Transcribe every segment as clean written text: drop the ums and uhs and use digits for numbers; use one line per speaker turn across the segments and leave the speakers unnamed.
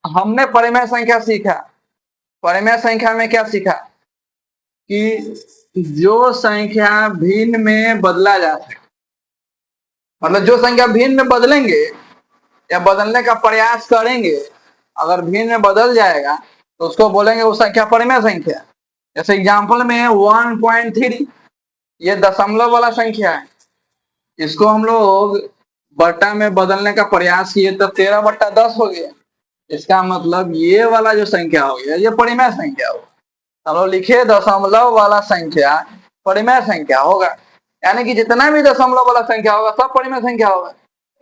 हमने परिमेय संख्या सीखा। परिमेय संख्या में क्या सीखा कि जो संख्या भिन्न में बदला जा सके, मतलब जो संख्या भिन्न में बदलेंगे या बदलने का प्रयास करेंगे, अगर भिन्न में बदल जाएगा तो उसको बोलेंगे वो संख्या परिमेय संख्या। जैसे एग्जांपल में 1.3, ये दशमलव वाला संख्या है, इसको हम लोग बट्टा में बदलने का प्रयास किए तो 13/10 हो गया। इसका मतलब ये वाला जो संख्या हो गया ये परिमेय संख्या होगा। हम लोग लिखे दशमलव वाला संख्या परिमेय संख्या होगा, यानी कि जितना भी दशमलव वाला संख्या होगा सब परिमेय संख्या होगा।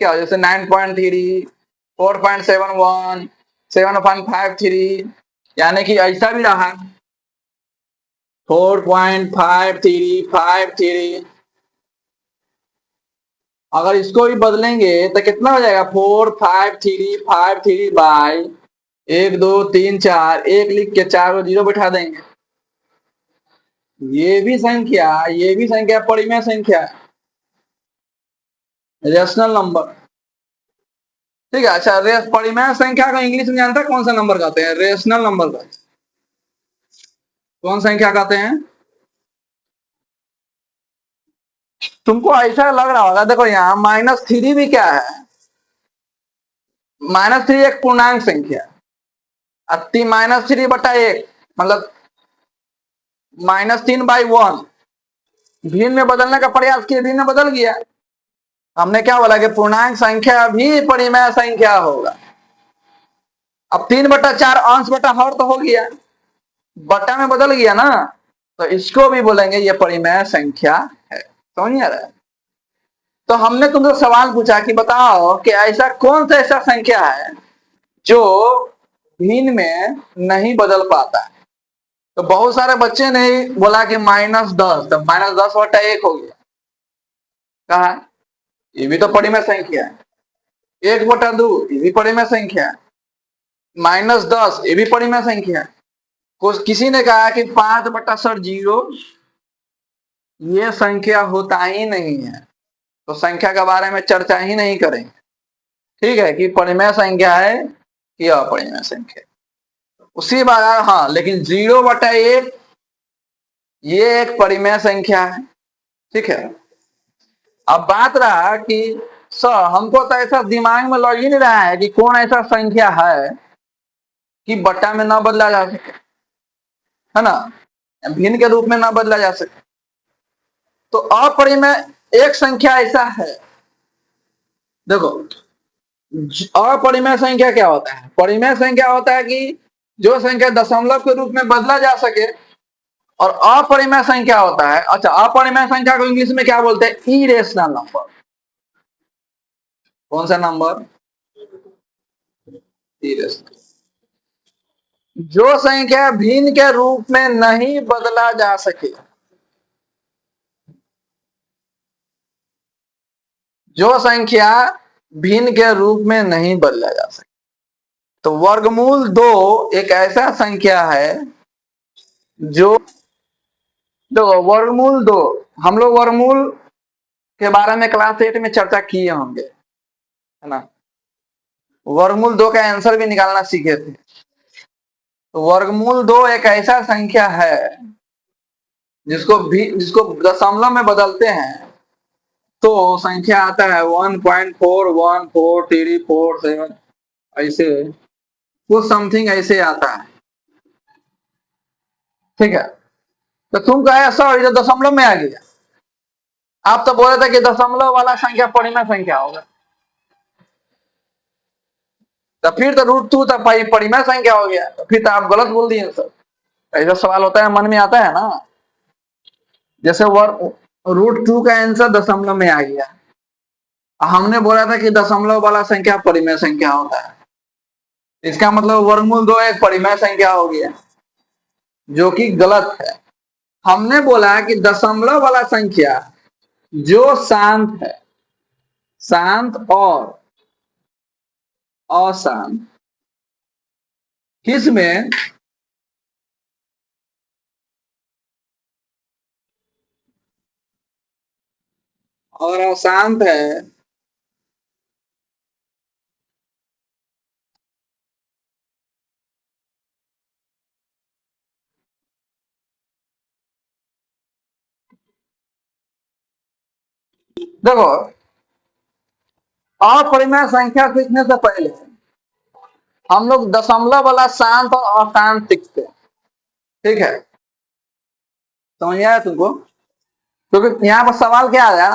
क्या जैसे 9.3, 4.71, 7.53, यानी कि ऐसा भी रहा 4.5353। अगर इसको भी बदलेंगे तो कितना हो जाएगा 45353 बाई 1 2 3 4, एक लिख के 4 को 0 बैठा देंगे। ये भी संख्या परिमेय संख्या है, रेशनल नंबर। ठीक है। अच्छा, परिमेय संख्या को इंग्लिश में जानता है कौन सा नंबर कहते हैं? रेशनल नंबर का कौन संख्या कहते हैं? तुमको ऐसा लग रहा होगा, देखो यहाँ -3 भी क्या है, -3 एक पूर्णांक संख्या, -3/1 मतलब -3/1। भिन्न में बदलने का प्रयास किए, भिन्न में बदल गया। हमने क्या बोला कि पूर्णांक संख्या भी परिमेय संख्या होगा। अब 3/4 अंश बटा हर तो हो गया, बटा में बदल गया ना, तो इसको भी बोलेंगे ये परिमेय संख्या है। समझ आ रहा है? तो हमने तुमसे सवाल पूछा कि बताओ कि ऐसा कौन सा ऐसा संख्या है जो भिन्न में नहीं बदल पाता है। तो बहुत सारे बच्चे ने बोला कि -10, तो -10/1 हो गया। कहा ये भी तो परिमेय संख्या है। 1/2 ये भी परिमेय संख्या है। -10 ये भी परिमेय संख्या है। किसी ने कहा कि 5/0 ये संख्या होता ही नहीं है, तो संख्या के बारे में चर्चा ही नहीं करेंगे। ठीक है, कि परिमेय संख्या है कि अपरिमेय संख्या। उसी बार हाँ, लेकिन 0/1 ये एक परिमेय संख्या है। ठीक है। अब बात रहा कि सर हमको तो ऐसा दिमाग में लग ही नहीं रहा है कि कौन ऐसा संख्या है कि बट्टा में ना बदला जा सके, है ना, भिन्न के रूप में ना बदला जा सके। तो अपरिमेय एक संख्या ऐसा है। देखो, अपरिमेय संख्या क्या होता है? परिमेय संख्या होता है कि जो संख्या दशमलव के रूप में बदला जा सके। और अपरिमेय संख्या होता है, अच्छा, अपरिमेय संख्या को इंग्लिश में क्या बोलते हैं? Irrational number. कौन सा नंबर? इरेशनल। जो संख्या भिन्न के रूप में नहीं बदला जा सके, जो संख्या भिन्न के रूप में नहीं बदला जा सके। तो वर्गमूल 2 एक ऐसा संख्या है जो, देखो वर्गमूल 2, हम लोग वर्गमूल के बारे में क्लास 8 में चर्चा किए होंगे, है ना। वर्गमूल 2 का आंसर भी निकालना सीखे थे। तो वर्गमूल 2 एक ऐसा संख्या है जिसको दशमलव में बदलते हैं तो संख्या आता है 1.41434, ऐसे कुछ समथिंग ऐसे आता है। ठीक है। तो तुम कहे सर ये दशमलव में आ गया, आप तो बोले थे कि दशमलव वाला संख्या परिमेय संख्या होगा, तो फिर तो √2 तो परिमेय संख्या हो गया, तो फिर तो आप गलत बोल दिए सर। ऐसा सवाल होता है, मन में आता है ना। जैसे √2 का आंसर दशमलव में आ गया, हमने बोला था कि दशमलव वाला संख्या परिमेय संख्या होता है, इसका मतलब वर्गमूल 2 एक परिमेय संख्या हो गया, जो कि गलत है। हमने बोला कि दशमलव वाला संख्या जो शांत है, शांत और अशांत, किसमें? और अशांत है देखो, अपरिमेय संख्या सीखने से पहले हम लोग दशमलव वाला शांत और अशांत सीखते हैं। ठीक है, समझ में आया तुमको? क्योंकि यहाँ पर सवाल क्या आया,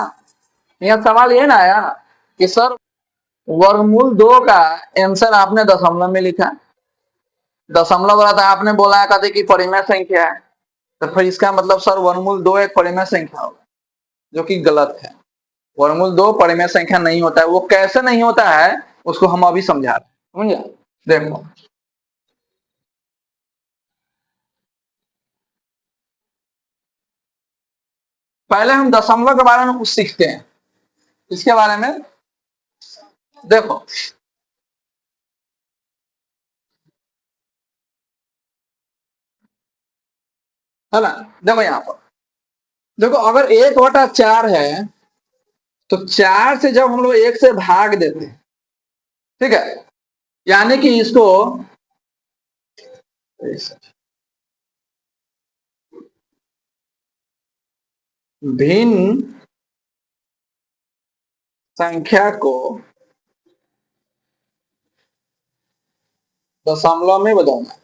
यहाँ सवाल ये ना आया कि सर वर्गमूल 2 का आंसर आपने दशमलव में लिखा, दशमलव वाला था आपने बोला कहते कि परिमेय संख्या है, तो फिर इसका मतलब सर वर्गमूल 2 एक परिमेय संख्या होगा, जो कि गलत है। वर्गमूल 2 परिमेय संख्या नहीं होता है। वो कैसे नहीं होता है उसको हम अभी समझा रहे हैं। समझा? देखो, पहले हम दशमलव के बारे में कुछ सीखते हैं। इसके बारे में देखो, है ना? देखो यहाँ पर, देखो अगर 1/4 है तो 4 से जब हम लोग 1 से भाग देते हैं, ठीक है, यानी कि इसको भिन्न संख्या को दशमलव में बदलना।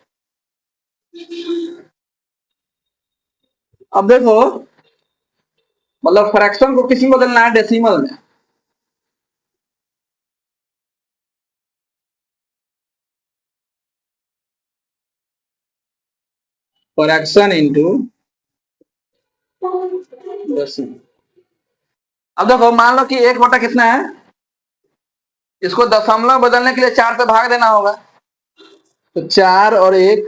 अब देखो, मतलब फ्रैक्शन को किसी में बदलना है, डेसिमल में। Fraction into decimal. अब देखो, मान लो कि 1/, कितना है, इसको दशमलव बदलने के लिए 4 से भाग देना होगा, तो 4 और 1,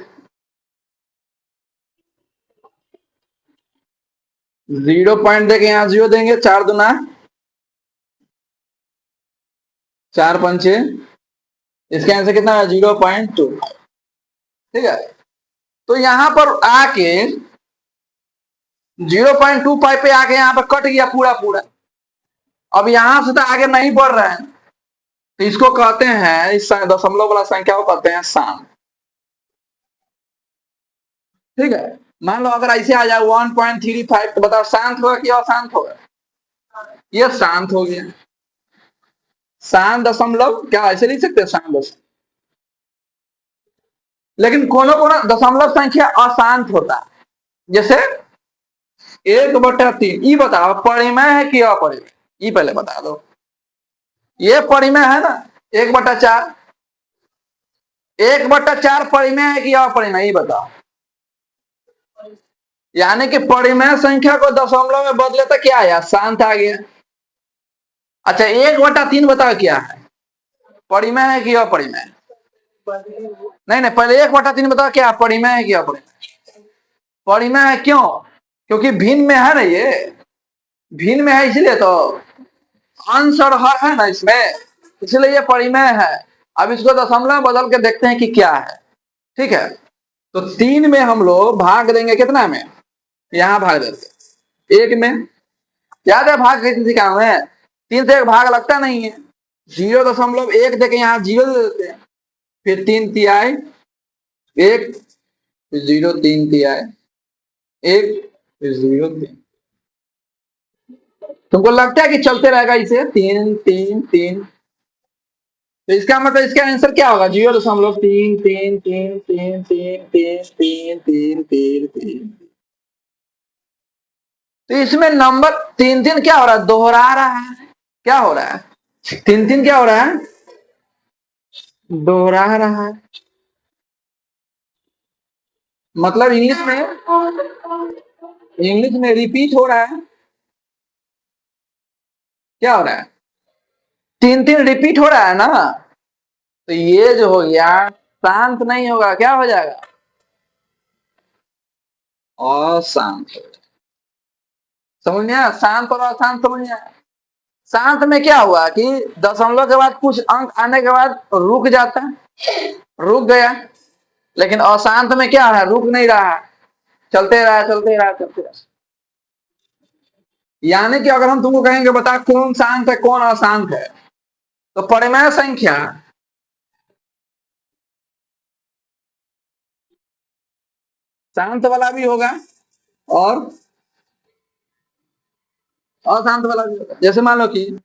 0 पॉइंट देके यहाँ 0 देंगे, 4 दूना 4 पंचे, इसके आंसर कितना है 0.2। ठीक है, तो यहां पर आके 0.25 पे आके यहाँ पर कट गया पूरा पूरा। अब यहां से तो आगे नहीं बढ़ रहा है, तो इसको कहते हैं, इस दशमलव वाला संख्या को कहते हैं शांत। ठीक है, मान लो अगर ऐसे आ जाए 1.35, तो बताओ शांत होगा कि अशांत होगा? ये शांत हो गया। शांत दशमलव, क्या ऐसे लिख सकते हैं शांत दशमलव? लेकिन कोनो कोनो दशमलव संख्या अशांत होता है, जैसे 1/3। ये बताओ परिमेय है कि अपरिमेय? ये पहले बता दो। ये परिमेय है ना, 1/4। 1/4 परिमेय है कि अपरिमेय? ये बताओ। यानी कि परिमेय संख्या को दशमलव में बदले तो क्या आया? शांत आ गया। अच्छा, 1/3 बताओ क्या है, परिमेय है कि अपरिमेय? नहीं नहीं, पहले 1/3 बताओ क्या परिमेय है कि अपरिमेय? परिमेय है। क्यों? क्योंकि भिन्न में है ना, ये भिन्न में है, इसलिए तो अंश और हर है ना इसमें, इसलिए ये परिमेय है। अब इसको दशमलव बदल के देखते हैं कि क्या है। ठीक है, तो 3 में हम लोग भाग देंगे, कितना में? यहां भाग देते 1 में। याद है भाग कैसे काम है? 3 से 1 भाग लगता नहीं है, 0.1 देके यहाँ 0 दे देते हैं, फिर 3 तिहाई 1, फिर 0 3 तिहाई 1, फिर 0 3। तुमको लगता है कि चलते रहेगा इसे 3 3 3? तो इसका मतलब इसका आंसर क्या होगा? 0.3 3 3 3 3 3 3 3 3 3। तो इसमें नंबर 3 3 क्या हो रहा है? दोहरा रहा है। क्या हो रहा है? 3 3 क्या हो रहा है? दोहरा रहा है। मतलब इंग्लिश में रिपीट हो रहा है। क्या हो रहा है? 3 3 रिपीट हो रहा है ना, तो ये जो हो गया शांत नहीं होगा, क्या हो जाएगा? अशांत। समझ में आया? शांत और अशांत समझ में आया? शांत में क्या हुआ कि दशमलव के बाद कुछ अंक आने के बाद रुक जाता है, रुक गया। लेकिन अशांत में क्या है? रुक नहीं रहा, चलते रहा चलते रहा चलते रहा। यानी कि अगर हम तुमको कहेंगे बता कौन शांत है कौन अशांत है, तो परिमेय संख्या शांत वाला भी होगा और अशांत वाला भी होगा। जैसे मान लो कि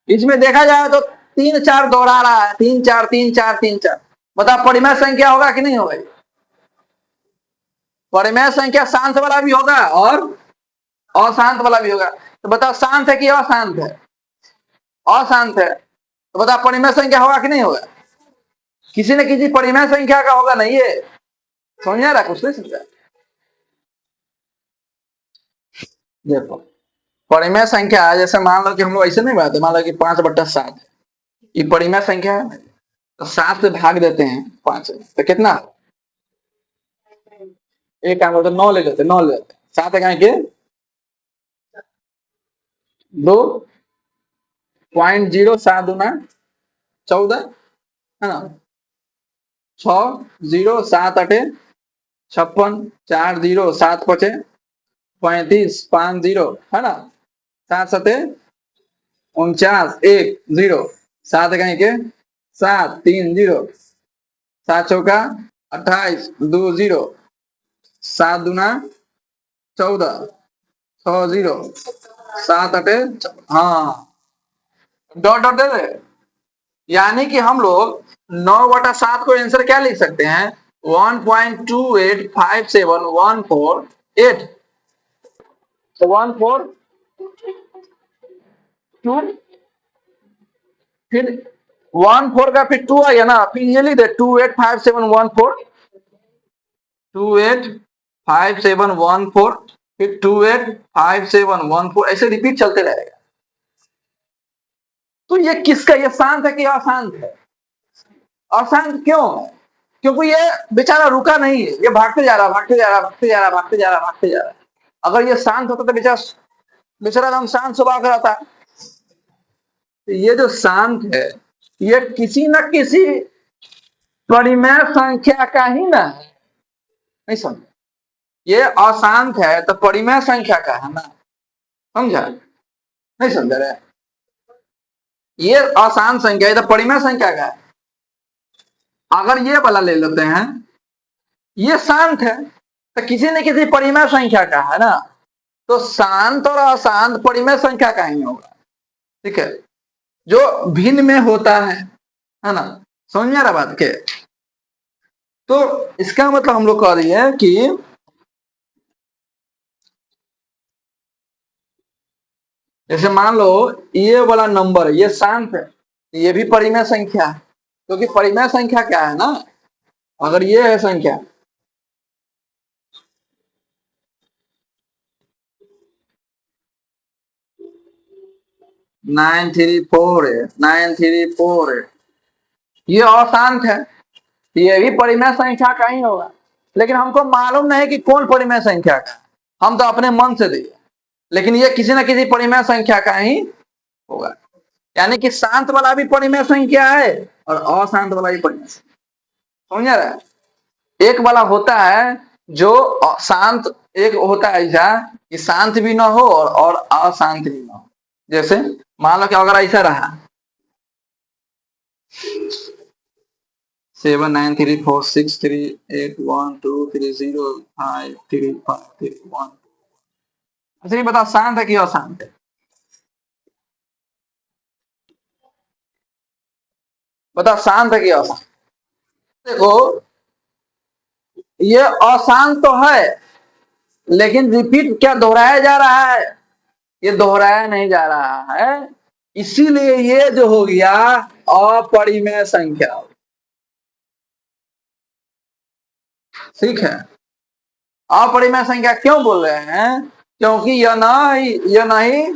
इसमें देखा जाए तो 3 4 दोहरा रहा है, 3 4 3 4 3 4। बताओ परिमेय संख्या होगा कि नहीं होगा? परिमेय संख्या शांत वाला भी होगा और अशांत वाला भी होगा। तो बताओ शांत है कि अशांत है? अशांत है। तो बताओ परिमेय संख्या होगा कि नहीं होगा? किसी न किसी परिमेय संख्या का होगा नहीं ये। समझ आ रहा कुछ नहीं समझा? देखो परिमेय संख्या जैसे मान लो कि हम लोग ऐसे नहीं बनाते, मान लो कि 5/7 ये परिमेय संख्या है। तो 7 से भाग देते हैं 5 तो कितना? एक काम करते 9 ले लेते, 9 ले लेते। 7 के 2.0 7 × 14 है ना। 6 0 7 8 56 4 0 7 5 35 5 0 है ना। 7 7 49 1 0 7 के 7 3 0 7 चौका 28 2 0 7 दूना 14 6 0 7 8 हाँ डॉट डॉट दे दे। यानी कि हम लोग 9/7 को आंसर क्या लिख सकते हैं? 1.2857148। तो 1 4 2 फिर 1 4 का फिर 2 आ गया ना, फिर ये लिख दे 285714 285714 फिर 285714 ऐसे रिपीट चलते रहेगा। तो ये किसका, ये शांत है कि अशांत है? अशांत क्यों? क्योंकि ये बेचारा रुका नहीं है, ये भागते जा रहा भागते जा रहा भागते जा रहा भागते जा रहा भागते जा रहा। अगर ये शांत होता तो बेचारा बेचारा एकदम शांत स्वभाव का रहता। तो ये जो शांत है ये किसी न किसी परिमेय संख्या का ही ना है। नहीं समझ? ये अशांत है तो परिमेय संख्या का है ना। समझा? नहीं समझ रहे? ये अशांत संख्या है तो परिमेय संख्या का है। अगर ये वाला ले लेते हैं, ये शांत है तो किसी न किसी परिमेय संख्या का है ना। तो शांत और अशांत परिमेय संख्या का ही होगा। ठीक है, जो भिन्न में होता है ना। समझ में आ रहा बात के? तो इसका मतलब हम लोग कह रही है कि जैसे मान लो ये वाला नंबर ये शांत है, ये भी परिमेय संख्या है। क्योंकि तो परिमेय संख्या क्या है ना, अगर ये है संख्या 934 ये अशांत है, ये भी परिमेय संख्या का ही होगा। लेकिन हमको मालूम नहीं कि कौन परिमेय संख्या का, हम तो अपने मन से दिए। लेकिन ये किसी न किसी परिमेय संख्या का ही होगा। यानी कि शांत वाला भी परिमेय संख्या है और अशांत वाला भी परिमेय संख्या। समझ रहा है? एक वाला होता है जो शांत, एक होता है ऐसा कि शांत भी ना हो और अशांत भी ना हो। जैसे मान लो कि अगर ऐसा रहा 793463812305351। अच्छा ये बताओ शांत है कि अशांत है? बताओ शांत है कि अशांत? देखो ये अशांत तो है लेकिन रिपीट क्या दोहराया जा रहा है? ये दोहराया नहीं जा रहा है, इसीलिए ये जो हो गया अपरिमेय संख्या। ठीक है, अपरिमेय संख्या क्यों बोल रहे हैं? क्योंकि यह नहीं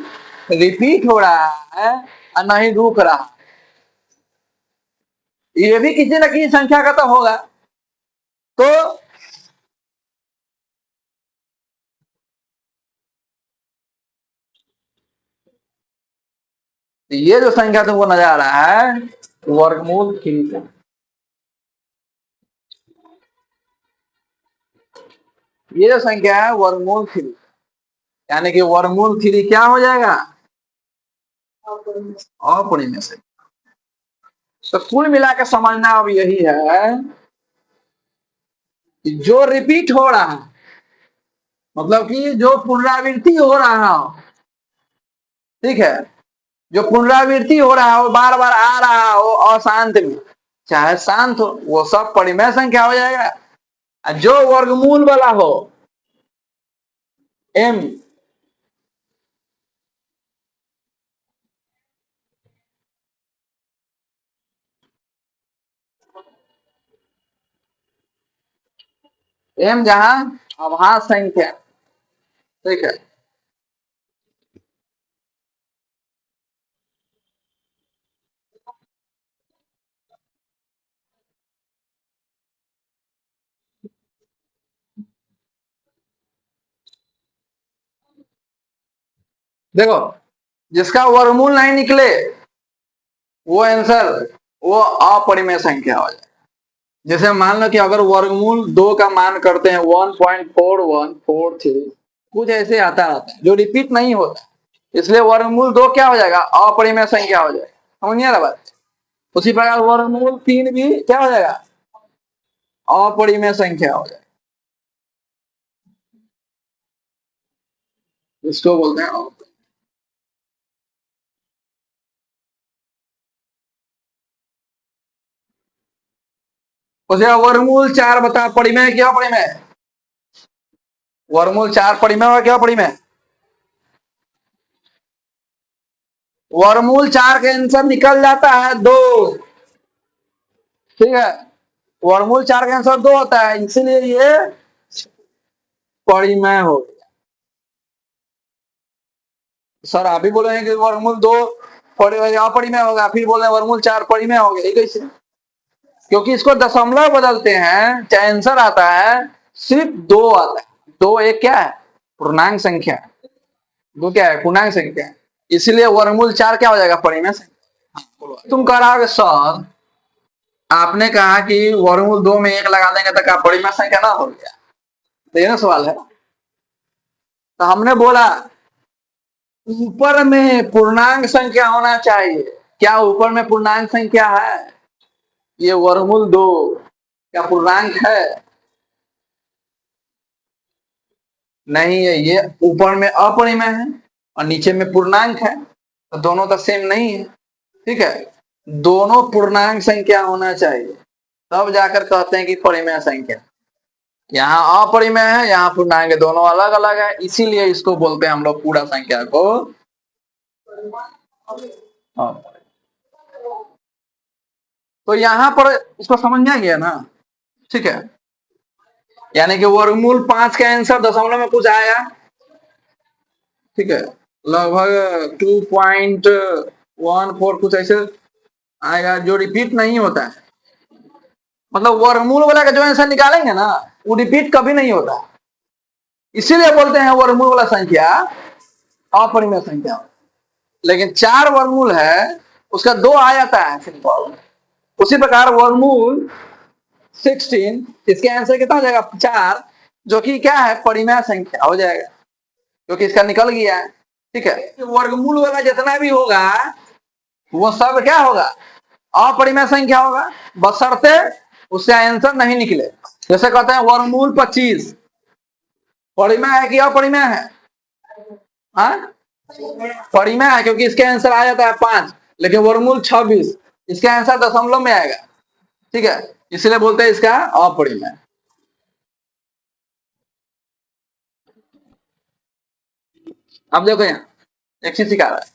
रिपीट हो रहा है और नहीं रुक रहा। ये भी किसी न किसी संख्या का तो होगा। तो ये जो संख्या तुमको नजर आ रहा है वर्गमूल 3 का, ये जो संख्या है वर्गमूल 3, यानी कि वर्गमूल 3 क्या हो जाएगा? अपरिमेय संख्या। तो कुल मिलाकर समझना अब यही है कि जो रिपीट हो रहा है मतलब कि जो पुनरावृत्ति हो रहा हो, ठीक है, जो पुनरावृत्ति हो रहा हो, बार बार आ रहा हो अशांत में, चाहे शांत हो, वो सब परिमेय संख्या हो जाएगा। जो वर्गमूल वाला हो एम, एम जहां अभाज्य संख्या, ठीक है, देखो जिसका वर्गमूल नहीं निकले वो आंसर, वो अपरिमेय संख्या हो जाए। जैसे मान लो कि अगर वर्गमूल 2 का मान करते हैं 1.4143, कुछ ऐसे आता रहता है जो रिपीट नहीं होता, इसलिए वर्गमूल 2 क्या हो जाएगा, अपरिमेय संख्या हो जाएगा। समझ नहीं आ रहा बात? उसी प्रकार वर्गमूल 3 भी क्या हो जाएगा, अपरिमेय संख्या हो जाएगा। इसको बोलते हैं उसे वर्गमूल 4 बता परिमेय क्या परिमेय, वर्गमूल 4 परिमेय और क्या परिमेय, वर्गमूल 4 का आंसर निकल जाता है 2, ठीक है, वर्गमूल 4 का आंसर 2 होता है, इसीलिए ये परिमेय हो गया। सर आप ही बोले हैं कि वर्गमूल 2 अपरिमेय होगा, फिर बोल रहे हैं वर्गमूल 4 परिमेय हो गया, कैसे? क्योंकि इसको दशमलव बदलते हैं, चाहे आंसर आता है सिर्फ 2 आता है। 2 एक क्या है, पूर्णांक संख्या, 2 क्या है, पूर्णांक संख्या, इसलिए वर्गमूल 4 क्या हो जाएगा, परिमेय संख्या। तुम कह रहा हो सर आपने कहा कि वर्गमूल 2 में 1 लगा देंगे तो क्या परिमेय संख्या ना हो गया, तो ये ना सवाल है। तो हमने बोला ऊपर में पूर्णांक संख्या होना चाहिए, क्या ऊपर में पूर्णांक संख्या है? ये वर्गमूल 2 क्या पूर्णांक है? नहीं है, ये ऊपर में अपरिमेय है और नीचे में पूर्णांक है, तो दोनों तो सेम नहीं है, ठीक है, दोनों पूर्णांक संख्या होना चाहिए, तब जाकर कहते हैं कि परिमेय संख्या। यहाँ अपरिमेय है, यहाँ पूर्णांक है, दोनों अलग अलग है, इसीलिए इसको बोलते हैं हम लोग पूरा संख्या को। हाँ। तो यहाँ पर इसको समझ में आ गया ना, ठीक है, यानी कि वर्गमूल 5 का आंसर दशमलव में कुछ आएगा, ठीक है, लगभग 2.14 कुछ ऐसे आएगा, जो रिपीट नहीं होता है। मतलब वर्गमूल वाला का जो आंसर निकालेंगे ना वो रिपीट कभी नहीं होता, इसीलिए बोलते हैं वर्गमूल वाला संख्या अपरिमेय संख्या। लेकिन 4 वर्गमूल है, उसका 2 आ जाता है सिंपल। उसी प्रकार वर्गमूल 16, इसके आंसर कितना हो जाएगा, 4, जो कि क्या है, परिमेय संख्या हो जाएगा, क्योंकि इसका निकल गया है, ठीक है। वर्गमूल वाला जितना भी होगा वो सब क्या होगा, अपरिमेय संख्या होगा, बशर्ते उससे आंसर नहीं निकले। जैसे कहते हैं वर्गमूल 25 परिमेय है कि अपरिमेय है? हाँ, परिमेय है, क्योंकि इसके आंसर आ जाता है 5, लेकिन वर्गमूल 26 इसके आंसर दशमलव में आएगा, ठीक है, इसलिए बोलते हैं इसका अपरिमेय। अब देखो यहाँ एक चीज सिखा रहा है,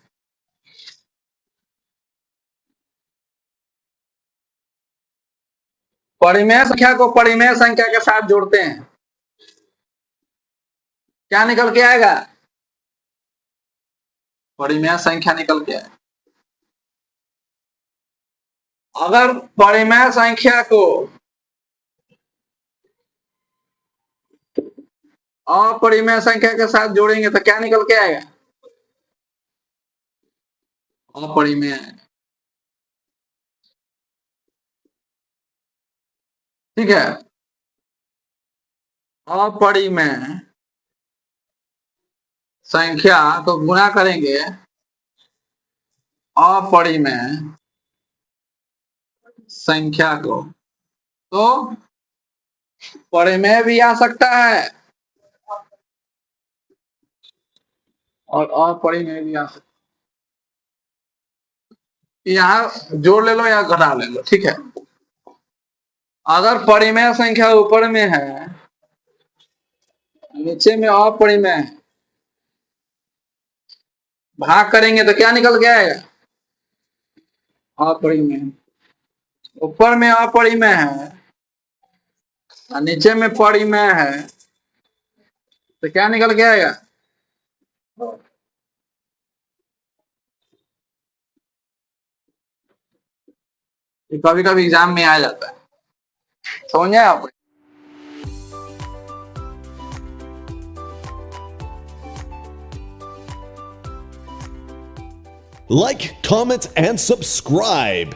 परिमेय संख्या को परिमेय संख्या के साथ जोड़ते हैं, क्या निकल के आएगा, परिमेय संख्या निकल के आएगा। अगर परिमेय संख्या को अपरिमेय संख्या के साथ जोड़ेंगे तो क्या निकल के आएगा, अपरिमेय, ठीक है, अपरिमेय संख्या को गुणा करेंगे अपरिमेय संख्या को, तो परिमेय भी आ सकता है और अपरिमेय भी आ सकता है। यहाँ जोड़ ले लो या घटा ले लो, ठीक है। अगर परिमेय संख्या ऊपर में है, नीचे में अपरिमेय है, भाग करेंगे तो क्या निकल के आएगा? अपरिमेय। ऊपर में अपरिमेय है और नीचे में परिमेय है, तो क्या निकल के आएगा? ये कभी कभी एग्जाम में आ जाता है, समझे आप?
Like, comment, and subscribe.